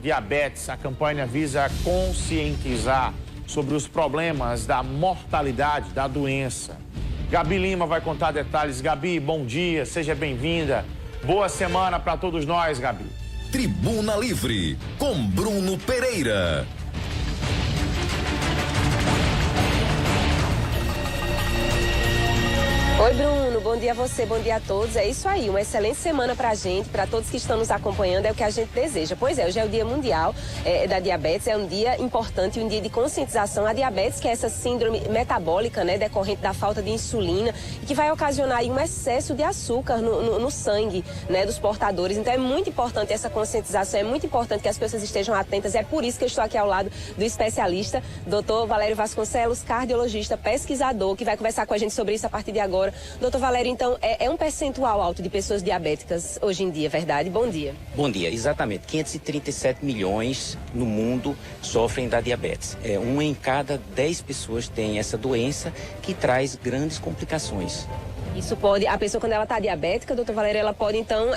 Diabetes. A campanha visa conscientizar sobre os problemas da mortalidade da doença. Gabi Lima vai contar detalhes. Gabi, bom dia, seja bem-vinda. Boa semana para todos nós, Gabi. Tribuna Livre, com Bruno Pereira. Oi, Bruno, bom dia a você, bom dia a todos. É isso aí, uma excelente semana pra gente, pra todos que estão nos acompanhando, é o que a gente deseja. Pois é, hoje é o Dia Mundial da Diabetes, é um dia importante, um dia de conscientização. A diabetes, que é essa síndrome metabólica, né, decorrente da falta de insulina, e que vai ocasionar aí um excesso de açúcar no sangue, né, dos portadores. Então é muito importante essa conscientização, é muito importante que as pessoas estejam atentas. É por isso que eu estou aqui ao lado do especialista, Dr. Valério Vasconcelos, cardiologista, pesquisador, que vai conversar com a gente sobre isso a partir de agora. Doutor Valério, então, é um percentual alto de pessoas diabéticas hoje em dia, verdade? Bom dia. Bom dia, exatamente. 537 milhões no mundo sofrem da diabetes. Uma em cada 10 pessoas tem essa doença que traz grandes complicações. Isso pode, a pessoa quando ela está diabética, doutor Valério, ela pode então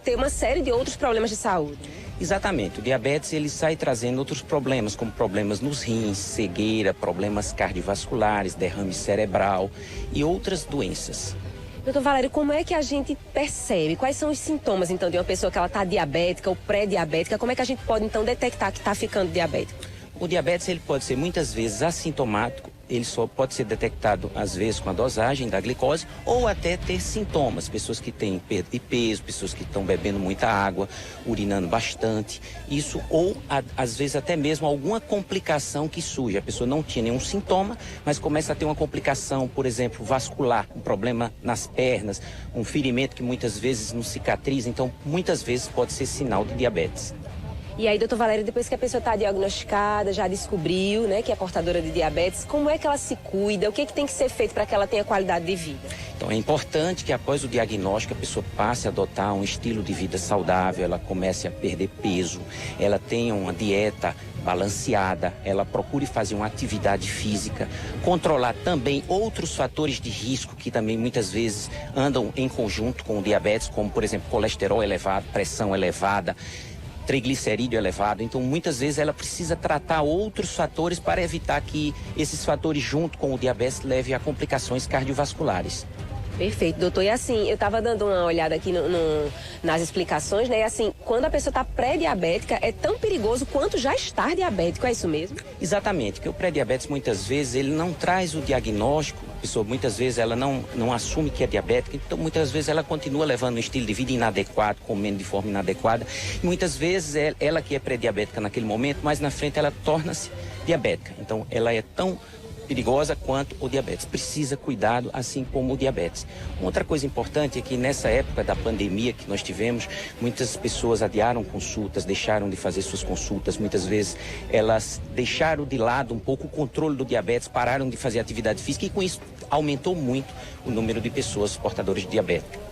ter uma série de outros problemas de saúde. Exatamente, o diabetes ele sai trazendo outros problemas, como problemas nos rins, cegueira, problemas cardiovasculares, derrame cerebral e outras doenças. Doutor Valério, como é que a gente percebe? Quais são os sintomas, então, de uma pessoa que ela está diabética ou pré-diabética? Como é que a gente pode, então, detectar que está ficando diabético? O diabetes ele pode ser muitas vezes assintomático, ele só pode ser detectado às vezes com a dosagem da glicose ou até ter sintomas, pessoas que têm perda de peso, pessoas que estão bebendo muita água, urinando bastante, isso ou às vezes até mesmo alguma complicação que surge. A pessoa não tinha nenhum sintoma, mas começa a ter uma complicação, por exemplo, vascular, um problema nas pernas, um ferimento que muitas vezes não cicatriza, então muitas vezes pode ser sinal de diabetes. E aí, doutor Valério, depois que a pessoa está diagnosticada, já descobriu, né, que é portadora de diabetes, como é que ela se cuida? O que tem que ser feito para que ela tenha qualidade de vida? Então, é importante que após o diagnóstico a pessoa passe a adotar um estilo de vida saudável, ela comece a perder peso, ela tenha uma dieta balanceada, ela procure fazer uma atividade física, controlar também outros fatores de risco que também muitas vezes andam em conjunto com o diabetes, como, por exemplo, colesterol elevado, pressão elevada, triglicerídeo elevado. Então, muitas vezes ela precisa tratar outros fatores para evitar que esses fatores, junto com o diabetes, levem a complicações cardiovasculares. Perfeito, doutor. E assim, eu estava dando uma olhada aqui nas explicações, né? E assim, quando a pessoa está pré-diabética, é tão perigoso quanto já estar diabético, é isso mesmo? Exatamente, porque o pré-diabetes muitas vezes ele não traz o diagnóstico, a pessoa muitas vezes ela não assume que é diabética, então muitas vezes ela continua levando um estilo de vida inadequado, comendo de forma inadequada, e muitas vezes ela que é pré-diabética naquele momento, mas na frente ela torna-se diabética, então ela é tão perigosa quanto o diabetes. Precisa cuidado, assim como o diabetes. Outra coisa importante é que nessa época da pandemia que nós tivemos, muitas pessoas adiaram consultas, deixaram de fazer suas consultas. Muitas vezes elas deixaram de lado um pouco o controle do diabetes, pararam de fazer atividade física e com isso aumentou muito o número de pessoas portadoras de diabetes.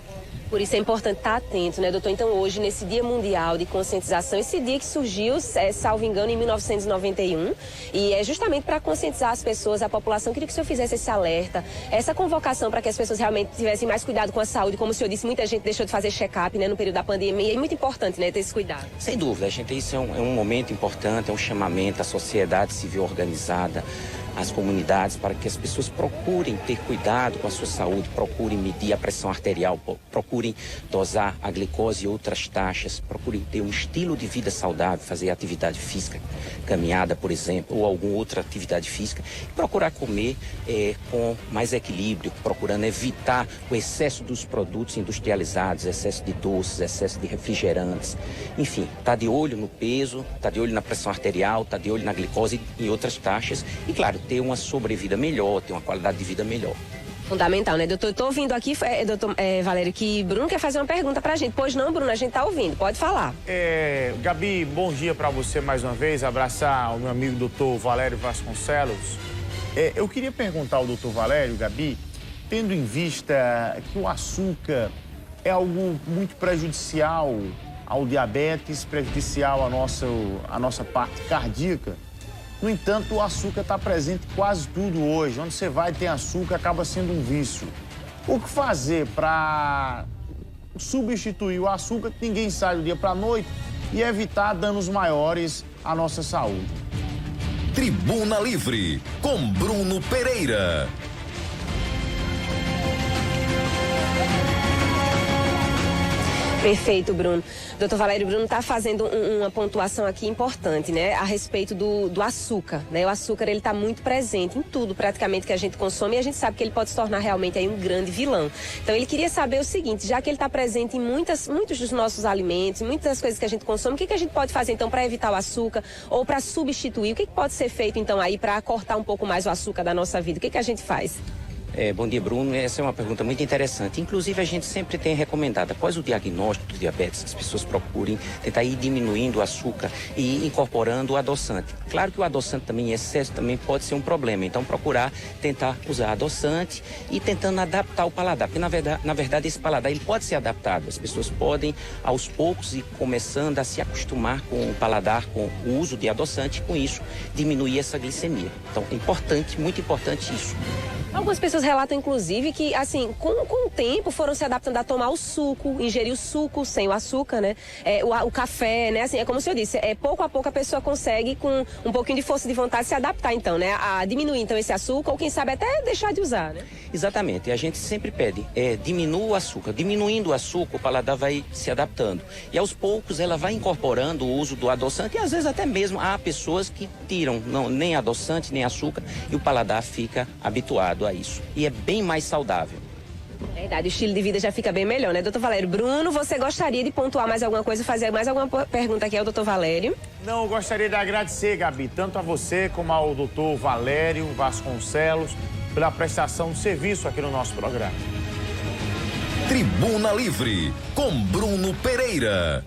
Por isso é importante estar atento, né, doutor? Então, hoje, nesse Dia Mundial de Conscientização, esse dia que surgiu, salvo engano, em 1991, e é justamente para conscientizar as pessoas, a população. Queria que o senhor fizesse esse alerta, essa convocação para que as pessoas realmente tivessem mais cuidado com a saúde. Como o senhor disse, muita gente deixou de fazer check-up, né, no período da pandemia, e é muito importante, né, ter esse cuidado. Sem dúvida, gente, isso é um momento importante, é um chamamento à sociedade civil organizada, às comunidades, para que as pessoas procurem ter cuidado com a sua saúde, procurem medir a pressão arterial, procurem dosar a glicose e outras taxas, procurem ter um estilo de vida saudável, fazer atividade física, caminhada, por exemplo, ou alguma outra atividade física, e procurar comer com mais equilíbrio, procurando evitar o excesso dos produtos industrializados, excesso de doces, excesso de refrigerantes, enfim, tá de olho no peso, tá de olho na pressão arterial, tá de olho na glicose e outras taxas, e claro, ter uma sobrevida melhor, ter uma qualidade de vida melhor. Fundamental, né, doutor? Estou ouvindo aqui, doutor Valério, que Bruno quer fazer uma pergunta pra gente. Pois não, Bruno, a gente tá ouvindo, pode falar. Gabi, bom dia para você mais uma vez, abraçar o meu amigo doutor Valério Vasconcelos. Eu queria perguntar ao doutor Valério, Gabi, tendo em vista que o açúcar é algo muito prejudicial ao diabetes, prejudicial à nossa parte cardíaca. No entanto, o açúcar está presente em quase tudo hoje. Onde você vai tem açúcar, acaba sendo um vício. O que fazer para substituir o açúcar, que ninguém sai do dia para a noite, e evitar danos maiores à nossa saúde. Tribuna Livre, com Bruno Pereira. Perfeito, Bruno. Doutor Valério, Bruno está fazendo uma pontuação aqui importante, né? A respeito do açúcar, né? O açúcar, ele está muito presente em tudo, praticamente, que a gente consome, e a gente sabe que ele pode se tornar realmente aí um grande vilão. Então, ele queria saber o seguinte, já que ele está presente em muitos dos nossos alimentos, muitas das coisas que a gente consome, o que a gente pode fazer, então, para evitar o açúcar ou para substituir? O que pode ser feito, então, aí para cortar um pouco mais o açúcar da nossa vida? O que a gente faz? Bom dia, Bruno. Essa é uma pergunta muito interessante. Inclusive, a gente sempre tem recomendado, após o diagnóstico do diabetes, que as pessoas procurem tentar ir diminuindo o açúcar e incorporando o adoçante. Claro que o adoçante também em excesso também pode ser um problema. Então, procurar tentar usar adoçante e tentando adaptar o paladar. Porque, na verdade, esse paladar ele pode ser adaptado. As pessoas podem, aos poucos, ir começando a se acostumar com o paladar, com o uso de adoçante, e com isso, diminuir essa glicemia. Então, é importante, muito importante isso. Algumas pessoas relatam, inclusive, que, assim, com o tempo foram se adaptando a tomar o suco, ingerir o suco sem o açúcar, né? O café, né? Assim, é como o senhor disse, pouco a pouco a pessoa consegue, com um pouquinho de força de vontade, se adaptar, então, né? A diminuir, então, esse açúcar, ou quem sabe até deixar de usar, né? Exatamente. A gente sempre pede, diminua o açúcar. Diminuindo o açúcar, o paladar vai se adaptando. E, aos poucos, ela vai incorporando o uso do adoçante, e, às vezes, até mesmo há pessoas que tiram nem adoçante, nem açúcar, e o paladar fica habituado a isso. E é bem mais saudável. É verdade, o estilo de vida já fica bem melhor, né, doutor Valério? Bruno, você gostaria de pontuar mais alguma coisa, fazer mais alguma pergunta aqui ao doutor Valério? Não, eu gostaria de agradecer, Gabi, tanto a você como ao doutor Valério Vasconcelos pela prestação de serviço aqui no nosso programa. Tribuna Livre, com Bruno Pereira.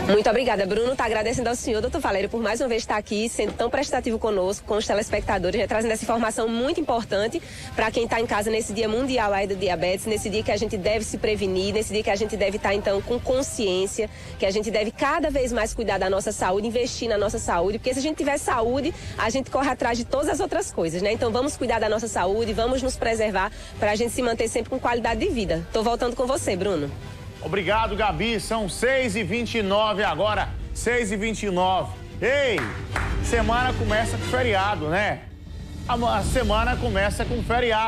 Muito obrigada, Bruno. Tá agradecendo ao senhor, doutor Valério, por mais uma vez estar aqui, sendo tão prestativo conosco, com os telespectadores, já trazendo essa informação muito importante para quem está em casa nesse Dia Mundial aí do Diabetes, nesse dia que a gente deve se prevenir, nesse dia que a gente deve estar, então, com consciência, que a gente deve cada vez mais cuidar da nossa saúde, investir na nossa saúde, porque se a gente tiver saúde, a gente corre atrás de todas as outras coisas, né? Então, vamos cuidar da nossa saúde, vamos nos preservar para a gente se manter sempre com qualidade de vida. Tô voltando com você, Bruno. Obrigado, Gabi. São 6h29 agora, 6h29. Ei, semana começa com feriado, né? A semana começa com feriado.